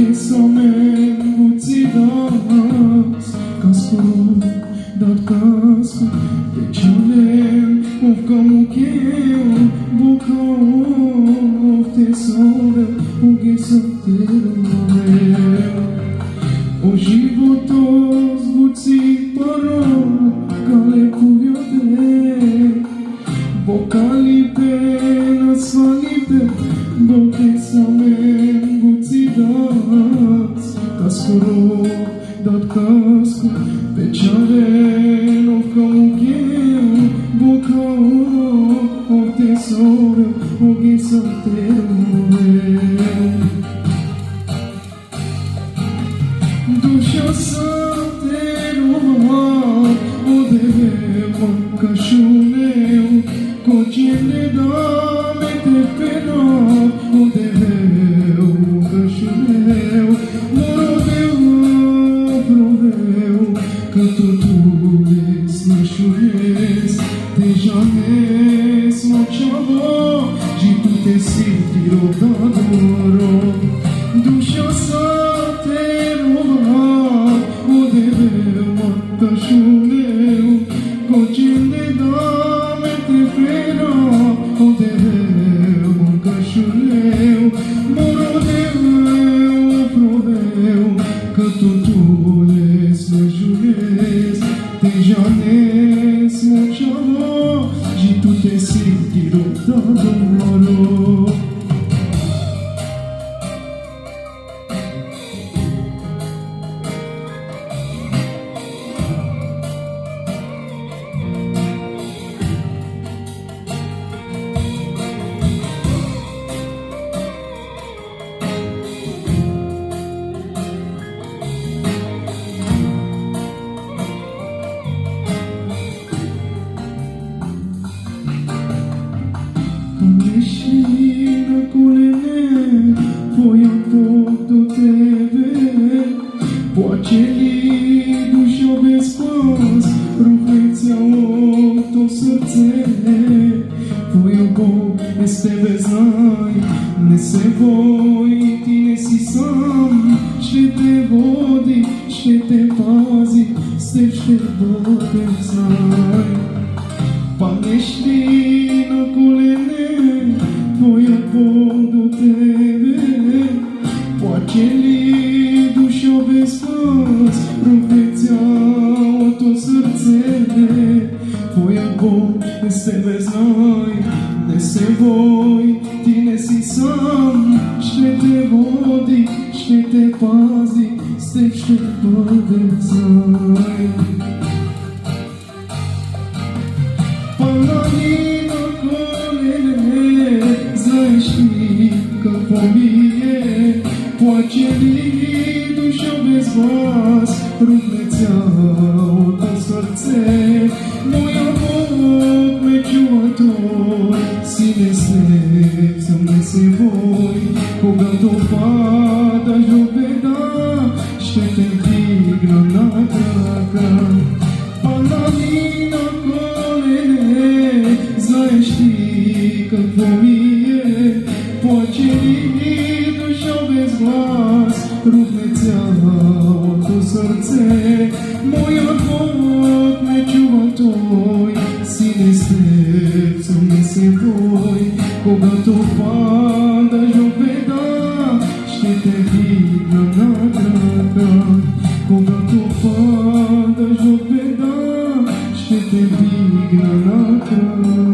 che somen bucidas casco dat casco de chalen of como que eu boca of tesoura o que solteiro morreu hoje botos buci parou cale cuviote boca lipe nas falipe boca somen bucidas casco dat casco Peciare of como que eu boca of tesoura o que solteiro morreu Dușa solteiro o deveu cașuneu Cocine dame te pena o deveu cașuneu Proveu că totul este șuresc Deja mesmo ceavo Și tu te simți rodadoro Dușa sa te roba O deveu mătașuneu Cocine dame te frena O deveu măcașuneu Proveu că totul este juresc Deja mesmo ceavo Și tu te simți rodadoro Leșină culene, foi un foc do tebe Poaceli dușo bezpas, rufleția to srce Foi un foc este beznaj, ne se boj, ti ne si sam Ще te vodi, ще te pazi, ste ще bude znaj Pa leșină culene Voia do tebe Poaceli dușo bezpas Rufleția to srce Voia este beznaj Ne se boj, ti ne si sam Ще te vodi, ще te pazi Ste ще bude znaj Palanina colene Знаешь ли, какво ми е Плачели душа без вас Рухне цялото сърце Моя Бог ме чува той Си не слепцам, не се бой Когато падаш в беда Ще те вдигна на крака Паламина колене Знаеш ли какво ми е Плачели душа без глас Рухне цялото сърце Моя Бог ме чува той Си не слепцам, не се бой Когато падаш в беда Ще те вдигна на крака Когато падаш в беда Ще те вдигна на крака